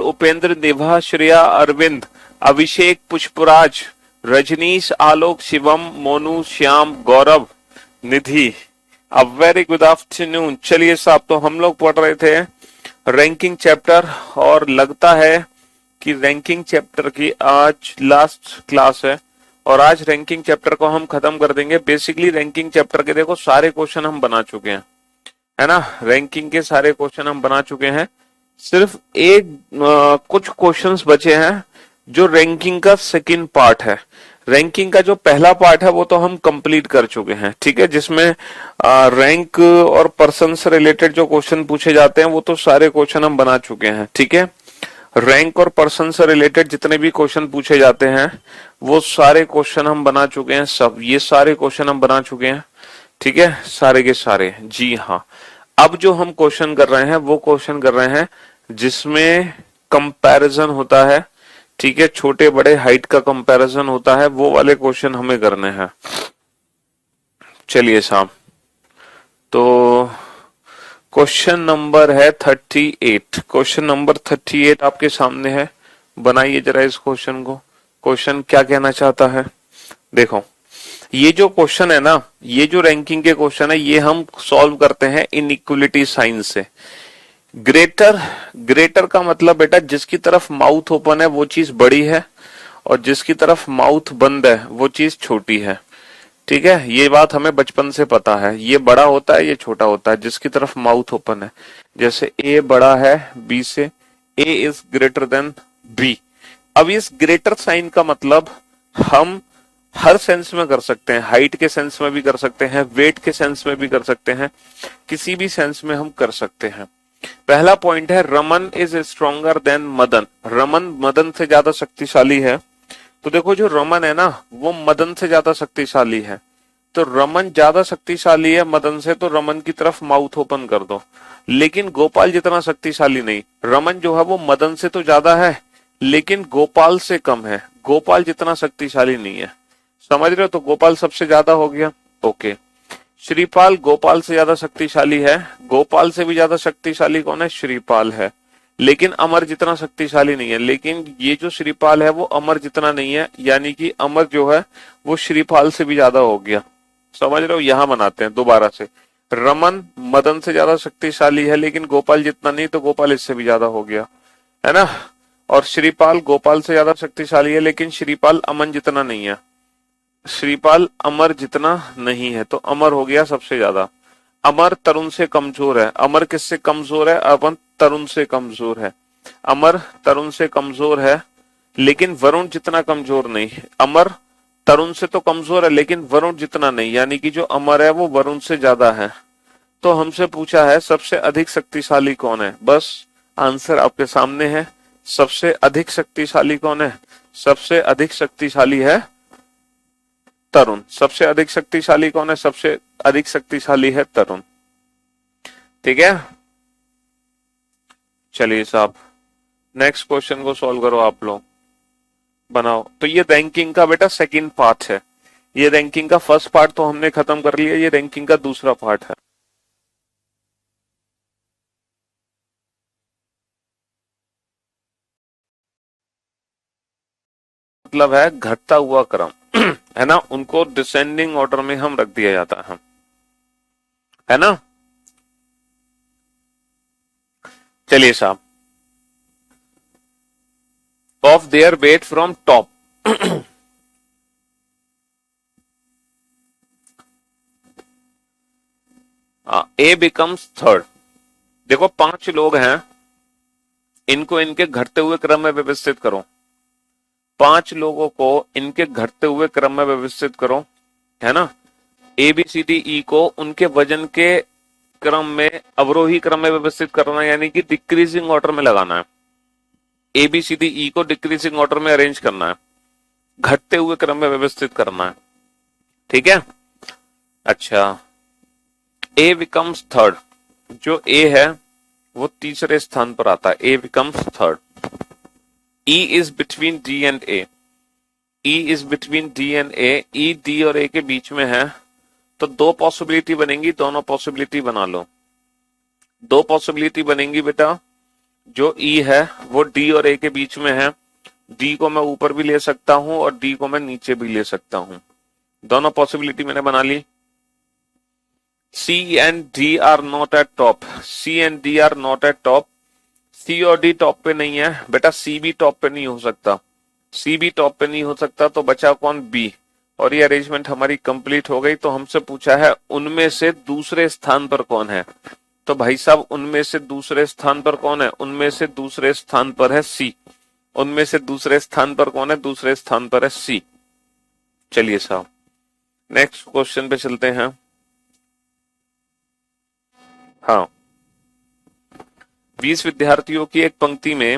उपेंद्र, निभा, श्रेया, अरविंद, अभिषेक, पुष्पराज, रजनीश, आलोक, शिवम, मोनू, श्याम, गौरव, निधि। अब very good afternoon. चलिए साहब, तो हम लोग पढ़ रहे थे रैंकिंग चैप्टर, और लगता है कि रैंकिंग चैप्टर की आज लास्ट क्लास है, और आज रैंकिंग चैप्टर को हम खत्म कर देंगे। बेसिकली रैंकिंग चैप्टर के देखो सारे क्वेश्चन हम बना चुके हैं, है ना। रैंकिंग के सारे क्वेश्चन हम बना चुके हैं। सिर्फ कुछ क्वेश्चंस बचे हैं जो रैंकिंग का सेकंड पार्ट है। रैंकिंग का जो पहला पार्ट है वो तो हम कंप्लीट कर चुके हैं, ठीक है, जिसमें रैंक और पर्सन से रिलेटेड जो क्वेश्चन पूछे जाते हैं वो तो सारे क्वेश्चन हम बना चुके हैं, ठीक है। रैंक और पर्सन से रिलेटेड जितने भी क्वेश्चन पूछे जाते हैं वो सारे क्वेश्चन हम बना चुके हैं। सब ये सारे क्वेश्चन हम बना चुके हैं, ठीक है, सारे के सारे। जी हाँ, अब जो हम क्वेश्चन कर रहे हैं वो क्वेश्चन कर रहे हैं जिसमें कंपैरिजन होता है, ठीक है, छोटे बड़े हाइट का कंपैरिजन होता है, वो वाले क्वेश्चन हमें करने हैं। चलिए साहब, तो क्वेश्चन नंबर है 38। क्वेश्चन नंबर 38 आपके सामने है। बनाइए जरा इस क्वेश्चन को। क्वेश्चन क्या कहना चाहता है, देखो ये जो क्वेश्चन है ना, ये जो रैंकिंग के क्वेश्चन है ये हम सॉल्व करते हैं इनइक्वलिटी साइन से। ग्रेटर, ग्रेटर का मतलब बेटा जिसकी तरफ माउथ ओपन है वो चीज बड़ी है, और जिसकी तरफ माउथ बंद है वो चीज छोटी है, ठीक है। ये बात हमें बचपन से पता है, ये बड़ा होता है ये छोटा होता है जिसकी तरफ माउथ ओपन है। जैसे ए बड़ा है बी से, ए इज ग्रेटर देन बी। अब इस ग्रेटर साइन का मतलब हम हर सेंस में कर सकते हैं, हाइट के सेंस में भी कर सकते हैं, वेट के सेंस में भी कर सकते हैं, किसी भी सेंस में हम कर सकते हैं। पहला पॉइंट है Raman is stronger than Madan. Raman Madan से ज्यादा शक्तिशाली है। तो देखो जो रमन है ना वो मदन से ज्यादा शक्तिशाली है, तो रमन ज्यादा शक्तिशाली है मदन से, तो रमन की तरफ माउथ ओपन कर दो। लेकिन गोपाल जितना शक्तिशाली नहीं। रमन जो है वो मदन से तो ज्यादा है लेकिन गोपाल से कम है, गोपाल जितना शक्तिशाली नहीं है, समझ रहे हो। तो गोपाल सबसे ज्यादा हो गया, ओके। श्रीपाल गोपाल से ज्यादा शक्तिशाली है, गोपाल से भी ज्यादा शक्तिशाली कौन है, श्रीपाल है, लेकिन अमर जितना शक्तिशाली नहीं है। लेकिन ये जो श्रीपाल है वो अमर जितना नहीं है, यानी कि अमर जो है वो श्रीपाल से भी ज्यादा हो गया, समझ रहे हो। यहां बनाते हैं दोबारा से, रमन मदन से ज्यादा शक्तिशाली है लेकिन गोपाल जितना नहीं, तो गोपाल इससे भी ज्यादा हो गया, है ना। और श्रीपाल गोपाल से ज्यादा शक्तिशाली है लेकिन श्रीपाल अमन जितना नहीं है, श्रीपाल अमर जितना नहीं है, तो अमर हो गया सबसे ज्यादा। अमर तरुण से कमजोर है। अमर किससे कमजोर है, अपन तरुण से कमजोर है। अमर तरुण से कमजोर है लेकिन वरुण जितना कमजोर नहीं। अमर तरुण से तो कमजोर है लेकिन वरुण जितना नहीं, यानी कि जो अमर है वो वरुण से ज्यादा है। तो हमसे पूछा है सबसे अधिक शक्तिशाली कौन है, बस आंसर आपके सामने है। सबसे अधिक शक्तिशाली कौन है, सबसे अधिक शक्तिशाली है तरुण। सबसे अधिक शक्तिशाली कौन है, सबसे अधिक शक्तिशाली है तरुण, ठीक है। चलिए साहब, नेक्स्ट क्वेश्चन को सॉल्व करो आप लोग, बनाओ। तो ये रैंकिंग का बेटा सेकंड पार्ट है। ये रैंकिंग का फर्स्ट पार्ट तो हमने खत्म कर लिया, ये रैंकिंग का दूसरा पार्ट है। मतलब है घटता हुआ क्रम है ना, उनको डिसेंडिंग ऑर्डर में हम रख दिया जाता है ना। चलिए साहब, of their weight from top. A becomes third. देखो 5 लोग हैं, इनको इनके घटते हुए क्रम में व्यवस्थित करो। 5 लोगों को इनके घटते हुए क्रम में व्यवस्थित करो, है ना। A B C D E को उनके वजन के क्रम में, अवरोही क्रम में व्यवस्थित करना, यानी कि डिक्रीजिंग ऑर्डर में लगाना है। A B C D E को डिक्रीजिंग ऑर्डर में अरेंज करना है, घटते हुए क्रम में व्यवस्थित करना है, ठीक है। अच्छा, ए बिकम्स थर्ड। जो ए है वो तीसरे स्थान पर आता है, A becomes third. E is between D and A. E is between D and A. E D और ए के बीच में है, तो 2 पॉसिबिलिटी बनेंगी, दोनों पॉसिबिलिटी बना लो। 2 पॉसिबिलिटी बनेंगी बेटा, जो ई है वो डी और ए के बीच में है। डी को मैं ऊपर भी ले सकता हूं और डी को मैं नीचे भी ले सकता हूं। दोनों पॉसिबिलिटी मैंने बना ली। C and D are not at top, C and D are not at top. C और डी टॉप पे नहीं है बेटा, सी भी टॉप पे नहीं हो सकता, सी भी टॉप पे नहीं हो सकता, तो बचा कौन? बी। और ये अरेंजमेंट हमारी कंप्लीट हो गई। तो हमसे पूछा है उनमें से दूसरे स्थान पर कौन है। तो भाई साहब उनमें से दूसरे स्थान पर कौन है? उनमें से दूसरे स्थान पर है सी। उनमें से दूसरे स्थान पर कौन है? दूसरे स्थान पर है सी। चलिए साहब नेक्स्ट क्वेश्चन पे चलते हैं। हाँ, 20 विद्यार्थियों की एक पंक्ति में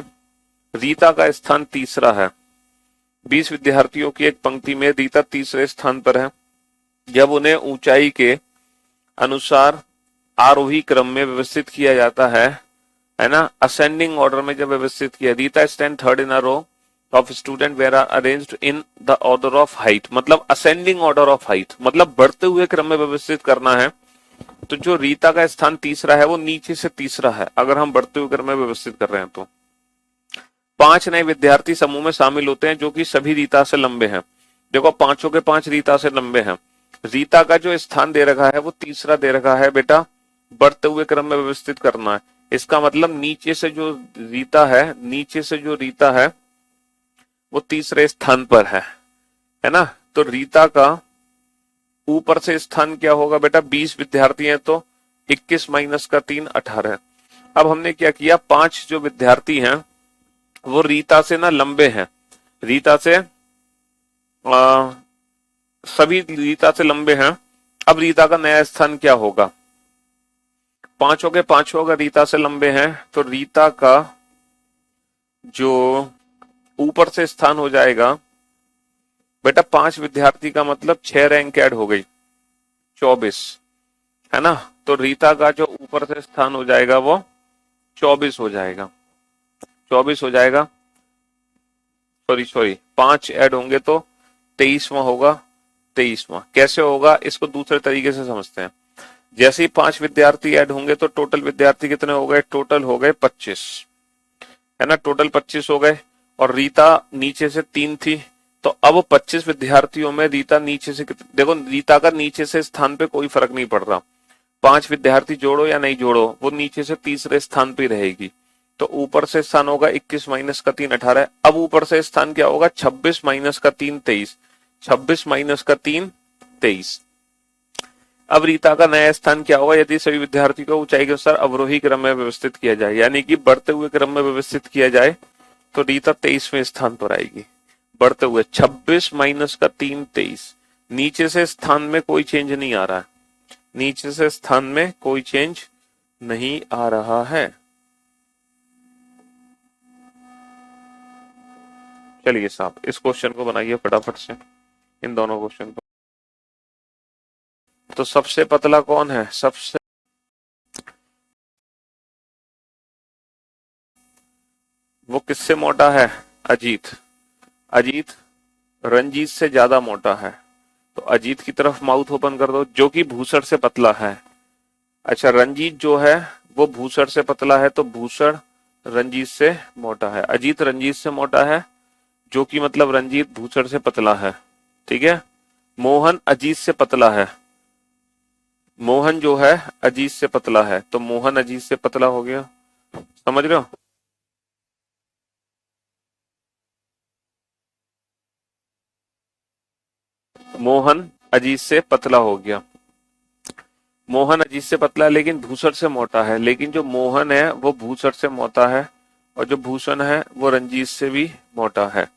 रीता का स्थान तीसरा है। 20 विद्यार्थियों की एक पंक्ति में रीता तीसरे स्थान पर है। जब उन्हें ऊंचाई के अनुसार आरोही क्रम में व्यवस्थित किया जाता है ना, असेंडिंग ऑर्डर में जब व्यवस्थित किया, Rita stand third in a row of student where are arranged in the order of height. मतलब असेंडिंग ऑर्डर ऑफ हाइट मतलब बढ़ते हुए क्रम में व्यवस्थित करना है। तो जो रीता का स्थान तीसरा है वो नीचे से तीसरा है, अगर हम बढ़ते हुए क्रम में व्यवस्थित कर रहे हैं तो। 5 नए विद्यार्थी समूह में शामिल होते हैं जो कि सभी रीता से लंबे हैं। देखो 5 के 5 रीता से लंबे हैं। रीता का जो स्थान दे रखा है वो तीसरा दे रखा है बेटा, बढ़ते हुए क्रम में व्यवस्थित करना है। इसका मतलब नीचे से जो रीता है, नीचे से जो रीता है वो तीसरे स्थान पर है ना। तो रीता का ऊपर से स्थान क्या होगा बेटा? 20 विद्यार्थी हैं तो 21 माइनस का 3 18। अब हमने क्या किया, 5 जो विद्यार्थी हैं वो रीता से ना लंबे हैं, रीता से सभी रीता से लंबे हैं। अब रीता का नया स्थान क्या होगा? 5 के 5 अगर रीता से लंबे हैं तो रीता का जो ऊपर से स्थान हो जाएगा बेटा 5 विद्यार्थी का मतलब 6 रैंक ऐड हो गई 24, है ना। तो रीता का जो ऊपर से स्थान हो जाएगा वो 24 हो जाएगा, 24 हो जाएगा। सॉरी 5 ऐड होंगे तो 23वां होगा, 23वां। कैसे होगा इसको दूसरे तरीके से समझते हैं। जैसे ही 5 विद्यार्थी ऐड होंगे तो टोटल विद्यार्थी कितने हो गए? टोटल हो गए 25, है ना। टोटल 25 हो गए और रीता नीचे से 3 थी, तो अब 25 विद्यार्थियों में रीता नीचे से देखो रीता का नीचे से स्थान पे कोई फर्क नहीं पड़ रहा। 5 विद्यार्थी जोड़ो या नहीं जोड़ो वो नीचे से तीसरे स्थान पे रहेगी। तो ऊपर से स्थान होगा 21 माइनस का 3 18। अब ऊपर से स्थान क्या होगा? 26 माइनस का 3 23, 26 माइनस का 3 23। अब रीता का नया स्थान क्या होगा? यदि सभी विद्यार्थी को ऊंचाई के अनुसार अवरोही क्रम में व्यवस्थित किया जाए, यानी कि बढ़ते हुए क्रम में व्यवस्थित किया जाए, तो रीता 23वें स्थान पर आएगी। बढ़ते हुए 26 माइनस का 3 23। नीचे से स्थान में कोई चेंज नहीं आ रहा है, नीचे से स्थान में कोई चेंज नहीं आ रहा है। चलिए साहब इस क्वेश्चन को बनाइए फटाफट से, इन दोनों क्वेश्चन को। तो सबसे पतला कौन है? सबसे वो किससे मोटा है? अजीत। अजीत रंजीत से ज्यादा मोटा है, तो अजीत की तरफ माउथ ओपन कर दो, जो कि भूसड़ से पतला है। अच्छा रंजीत जो है वो भूसड़ से पतला है, तो भूसड़ रंजीत से मोटा है। अजीत रंजीत से मोटा है, जो कि मतलब रंजीत भूसड़ से पतला है, ठीक है। मोहन अजीत से पतला है, मोहन जो है अजीत से पतला है, तो मोहन अजीत से पतला हो गया। समझ रहे हो? मोहन अजीत से पतला हो गया। मोहन अजीत से पतला है लेकिन भूसड़ से मोटा है, लेकिन जो मोहन है वो भूसड़ से मोटा है और जो भूषण है वो रंजीत से भी मोटा है।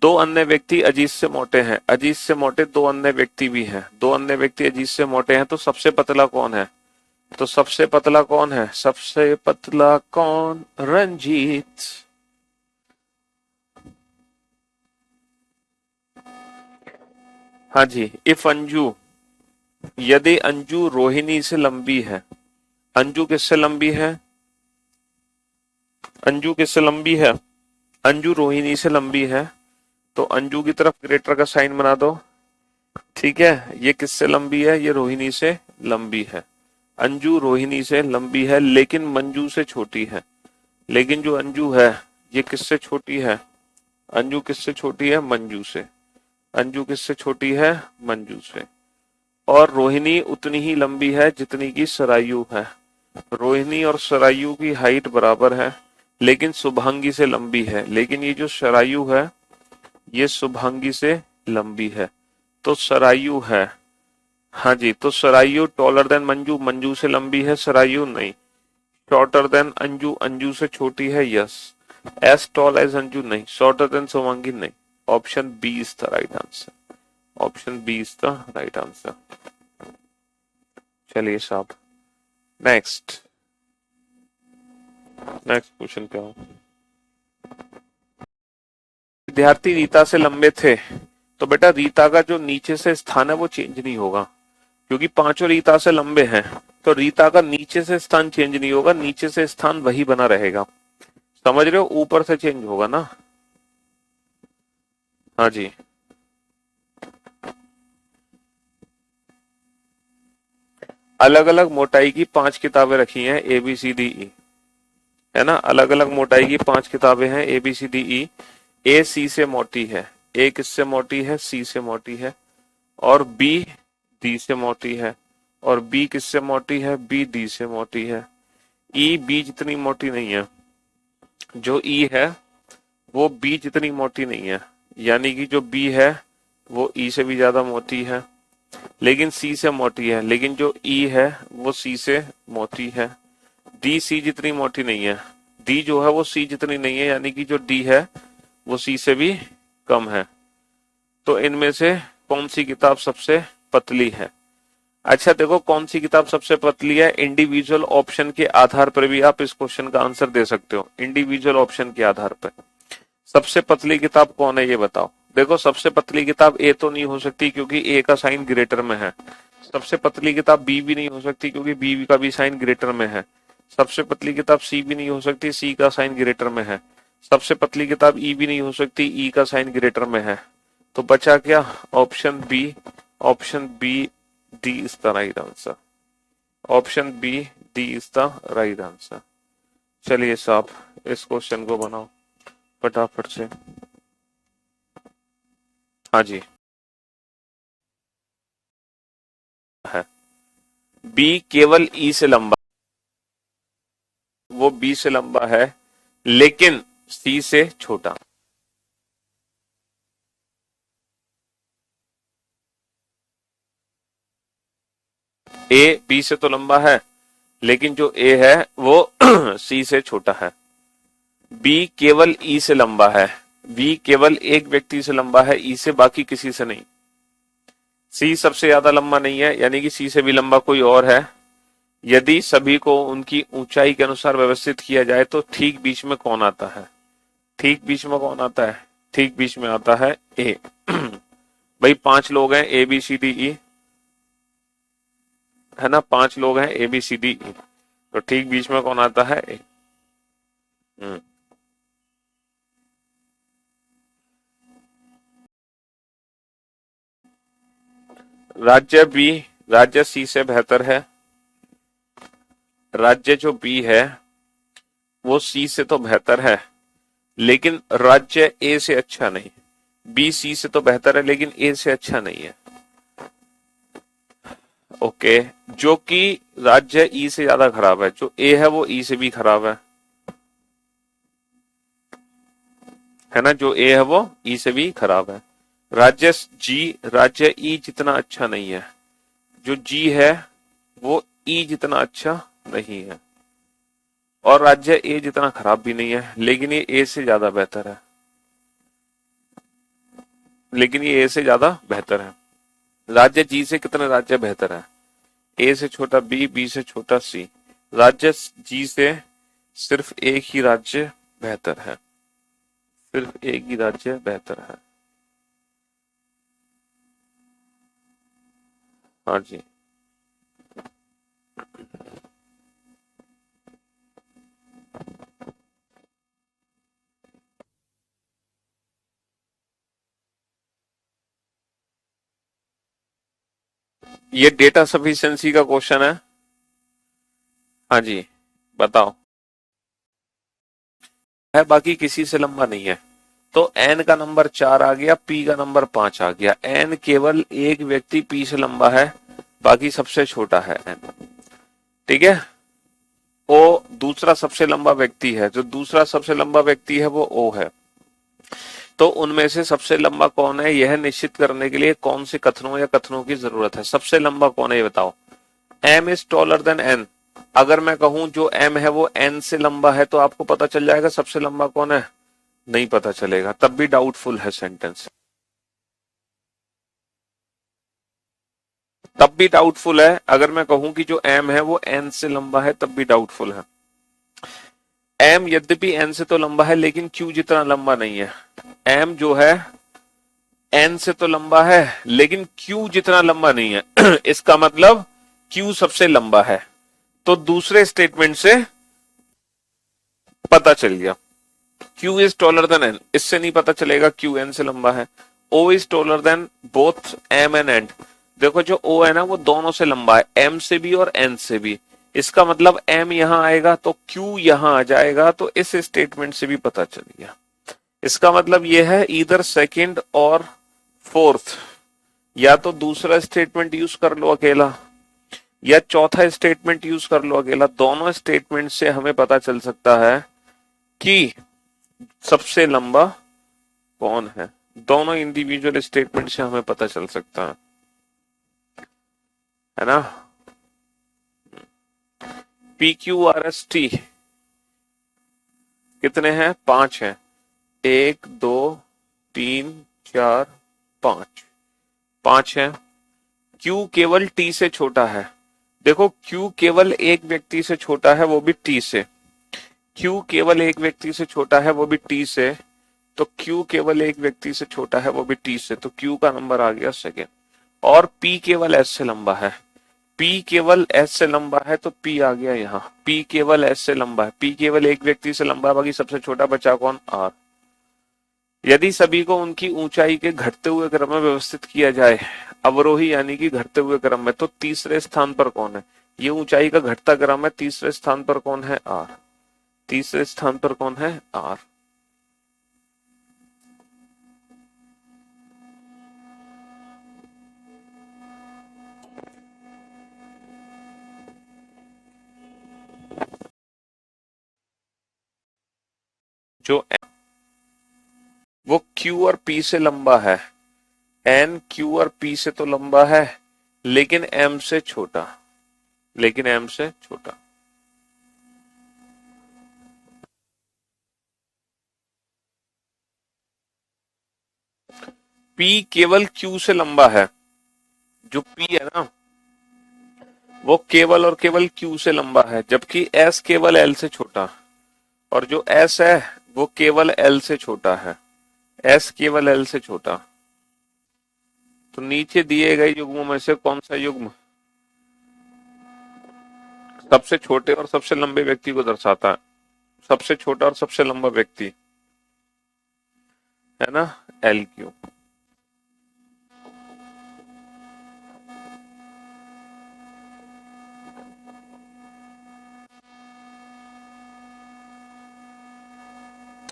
2 अन्य व्यक्ति अजीत से मोटे हैं, अजीत से मोटे 2 अन्य व्यक्ति भी हैं, 2 अन्य व्यक्ति अजीत से मोटे हैं, तो सबसे पतला कौन है? तो सबसे पतला कौन है? सबसे पतला कौन? रंजीत। हाँ जी। इफ अंजू, यदि अंजू रोहिणी से लंबी है, अंजू किससे लंबी है? अंजू किससे लंबी है? अंजू रोहिणी से लंबी है, तो अंजू की तरफ ग्रेटर का साइन बना दो, ठीक है। ये किससे लंबी है? ये रोहिणी से लंबी है, अंजू रोहिणी से लंबी है लेकिन मंजू से छोटी है। लेकिन जो अंजू है ये किससे छोटी है? अंजू किससे छोटी है? मंजू से। अंजू किससे छोटी है? मंजू से। और रोहिणी उतनी ही लंबी है जितनी की सरायु है। रोहिणी और सरायु की हाइट बराबर है लेकिन शुभांगी से लंबी है। लेकिन ये जो सरायु है ये शुभांगी से लंबी है। तो सरायु है। हाँ जी, तो सरायु टॉलर देन मंजू, मंजू से लंबी है, सरायु नहीं। शॉर्टर देन अंजू, अंजू से छोटी है, yes. As tall as Anju नहीं, शॉर्टर देन शुभांगी नहीं। Option B is the right answer. Option B is the right answer. चलिए साहब, नेक्स्ट नेक्स्ट क्वेश्चन पे आओ। विद्यार्थी रीता से लंबे थे तो बेटा रीता का जो नीचे से स्थान है वो चेंज नहीं होगा, क्योंकि पांचों रीता से लंबे हैं। तो रीता का नीचे से स्थान चेंज नहीं होगा, नीचे से स्थान वही बना रहेगा। समझ रहे हो? ऊपर से चेंज होगा ना। हाँ जी, अलग अलग मोटाई की 5 किताबें रखी हैं, A B C D E, है ना। अलग अलग मोटाई की 5 किताबें हैं, A B C D E. ए सी से मोटी है, ए किससे मोटी है? सी से मोटी है। और बी डी से मोटी है। और बी किससे मोटी है? बी डी से मोटी है। ई बी जितनी मोटी नहीं है। जो ई है वो बी जितनी मोटी नहीं है, यानी कि जो बी है वो ई से भी ज्यादा मोटी है, लेकिन सी से मोटी है। लेकिन जो ई है वो सी से मोटी है। डी सी जितनी मोटी नहीं है। डी जो है वो सी जितनी नहीं है, यानी कि जो डी है वो सी से भी कम है। तो इनमें से कौन सी किताब सबसे पतली है? अच्छा देखो, कौन सी किताब सबसे पतली है, इंडिविजुअल ऑप्शन के आधार पर भी आप इस क्वेश्चन का आंसर दे सकते हो। इंडिविजुअल ऑप्शन के आधार पर सबसे पतली किताब कौन है ये बताओ। देखो, सबसे पतली किताब ए तो नहीं हो सकती क्योंकि ए का साइन ग्रेटर में है। सबसे पतली किताब बी भी नहीं हो सकती क्योंकि बी का भी साइन ग्रेटर में है। सबसे पतली किताब सी भी नहीं हो सकती, सी का साइन ग्रेटर में है। सबसे पतली किताब ई भी नहीं हो सकती, ई का साइन ग्रेटर में है। तो बचा क्या? Option B. Option B D is the right answer. Option B D is the right answer. चलिए साहब, इस क्वेश्चन को बनाओ फटाफट से। हाँ जी, है बी केवल ई से लंबा, वो बी से लंबा है लेकिन सी से छोटा। ए बी से तो लंबा है लेकिन जो ए है वो सी से छोटा है। बी केवल ई से लंबा है, बी केवल एक व्यक्ति से लंबा है, ई से, बाकी किसी से नहीं। सी सबसे ज्यादा लंबा नहीं है, यानी कि सी से भी लंबा कोई और है। यदि सभी को उनकी ऊंचाई के अनुसार व्यवस्थित किया जाए तो ठीक बीच में कौन आता है? ठीक बीच में कौन आता है? ठीक बीच में आता है ए। भाई 5 लोग हैं, A B C D E, है ना। 5 लोग हैं, A B C D E, तो ठीक बीच में कौन आता है? ए। हम्म। राज्य बी राज्य सी से बेहतर है। राज्य जो बी है वो सी से तो बेहतर है लेकिन राज्य ए से अच्छा नहीं। बी सी से तो बेहतर है लेकिन ए से अच्छा नहीं है। ओके, जो कि राज्य ई से ज्यादा खराब है, जो ए है वो ई से भी खराब है ना। जो ए है वो ई से भी खराब है। राज्य जी राज्य ई जितना अच्छा नहीं है, जो जी है वो ई जितना अच्छा नहीं है, और राज्य ए जितना खराब भी नहीं है, लेकिन ये ए से ज्यादा बेहतर है। लेकिन ये ए से ज्यादा बेहतर है। राज्य जी से कितने राज्य बेहतर है? ए से छोटा बी, बी से छोटा सी। राज्य जी से सिर्फ एक ही राज्य बेहतर है, सिर्फ एक ही राज्य बेहतर है। हाँ जी, ये डेटा सफिशिएंसी का क्वेश्चन है। हाँ जी, बताओ। है, बाकी किसी से लंबा नहीं है। तो एन का नंबर 4 आ गया, पी का नंबर 5 आ गया। एन केवल एक व्यक्ति पी से लंबा है, बाकी सबसे छोटा है एन। ठीक है। ओ दूसरा सबसे लंबा व्यक्ति है, जो दूसरा सबसे लंबा व्यक्ति है वो ओ है। तो उनमें से सबसे लंबा कौन है, यह निश्चित करने के लिए कौन से कथनों या कथनों की जरूरत है। सबसे लंबा कौन है ये बताओ। M is taller than N. अगर मैं कहूं जो एम है वो एन से लंबा है, तो आपको पता चल जाएगा सबसे लंबा कौन है। नहीं पता चलेगा, तब भी डाउटफुल है सेंटेंस। तब भी डाउटफुल है। अगर मैं कहूं कि जो एम है वो एन से लंबा है, तब भी डाउटफुल है। एम यद्यपि एन से तो लंबा है, लेकिन क्यू जितना लंबा नहीं है। एम जो है एन से तो लंबा है, लेकिन क्यू जितना लंबा नहीं है। इसका मतलब क्यू सबसे लंबा है। तो दूसरे स्टेटमेंट से पता चल गया Q is taller than N. इससे नहीं पता चलेगा क्यू एन से लंबा है। O is taller than both M and N. देखो जो ओ है ना वो दोनों से लंबा है, एम से भी और एन से भी। इसका मतलब एम यहां आएगा तो क्यू यहां आ जाएगा, तो इस स्टेटमेंट से भी पता चल गया। इसका मतलब यह है इधर सेकंड और फोर्थ, या तो दूसरा स्टेटमेंट यूज कर लो अकेला, या चौथा स्टेटमेंट यूज कर लो अकेला। दोनों स्टेटमेंट से हमें पता चल सकता है कि सबसे लंबा कौन है। दोनों इंडिविजुअल स्टेटमेंट से हमें पता चल सकता है ना। P Q R S T कितने हैं, 5 हैं। 1 2 3 4 5, 5 है। क्यू केवल टी से छोटा है। देखो क्यू केवल एक व्यक्ति से छोटा है, वो भी टी से। क्यू केवल एक व्यक्ति से छोटा है, वो भी टी से। तो क्यू केवल एक व्यक्ति से छोटा है, वो भी टी से, तो क्यू का नंबर आ गया सेकेंड। और पी केवल एस से लंबा है। पी केवल एस से लंबा है, तो पी आ गया यहाँ। पी केवल एस से लंबा है, पी केवल एक व्यक्ति से लंबा है, बाकी सबसे छोटा बचा कौन, आर। यदि सभी को उनकी ऊंचाई के घटते हुए क्रम में व्यवस्थित किया जाए, अवरोही यानी कि घटते हुए क्रम में, तो तीसरे स्थान पर कौन है। ये ऊंचाई का घटता क्रम है, तीसरे स्थान पर कौन है, आर। तीसरे स्थान पर कौन है, आर। जो वो क्यू और पी से लंबा है। एन क्यू और पी से तो लंबा है, लेकिन एम से छोटा। लेकिन एम से छोटा। पी केवल क्यू से लंबा है। जो पी है ना वो केवल और केवल क्यू से लंबा है, जबकि एस केवल एल से छोटा। और जो एस है वो केवल एल से छोटा है। एस केवल एल से छोटा। तो नीचे दिए गए युग्मों में से कौन सा युग्म सबसे छोटे और सबसे लंबे व्यक्ति को दर्शाता है। सबसे छोटा और सबसे लंबा व्यक्ति है ना, एल क्यू।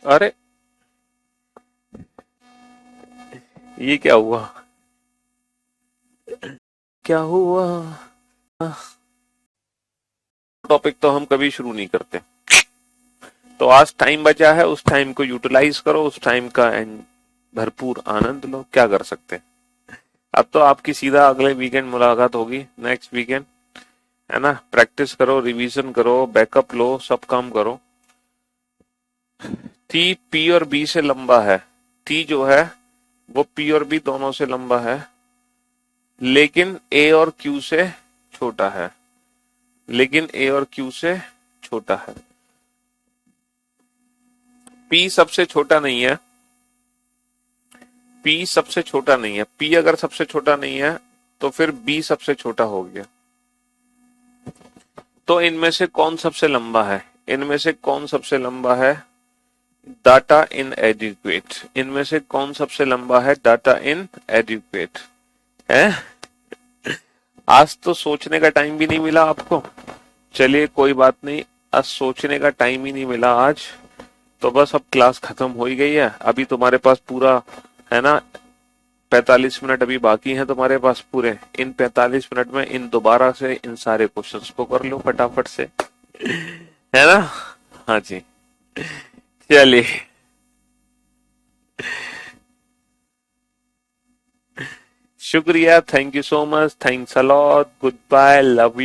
अरे ये क्या हुआ, क्या हुआ। टॉपिक तो हम कभी शुरू नहीं करते। तो आज टाइम बचा है, उस टाइम को यूटिलाइज करो, उस टाइम का भरपूर आनंद लो। क्या कर सकते हैं। अब तो आपकी सीधा अगले वीकेंड मुलाकात होगी, नेक्स्ट वीकेंड, है ना। प्रैक्टिस करो, रिवीजन करो, बैकअप लो, सब काम करो। टी पी और बी से लंबा है। टी जो है वो पी और बी दोनों से लंबा है, लेकिन ए और क्यू से छोटा है। लेकिन ए और क्यू से छोटा है। पी सबसे छोटा नहीं है। पी सबसे छोटा नहीं है। पी अगर सबसे छोटा नहीं है तो फिर बी सबसे छोटा हो गया। तो इनमें से कौन सबसे लंबा है। इनमें से कौन सबसे लंबा है, डाटा इन एडिक्वेट। इनमें से कौन सबसे लंबा है, डाटा इन एडिक्वेट है। आज तो सोचने का टाइम भी नहीं मिला आपको। चलिए कोई बात नहीं, आज सोचने का टाइम ही नहीं मिला आज, तो बस अब क्लास खत्म हो ही गई है। अभी तुम्हारे पास पूरा, है ना, 45 मिनट अभी बाकी हैं तुम्हारे पास पूरे। इन 45 मिनट में इन दोबारा से इन सारे क्वेश्चंस को कर लो फटाफट से, है ना। हाँ जी, चलिए, शुक्रिया, thank you so much, thanks a lot, goodbye, love you.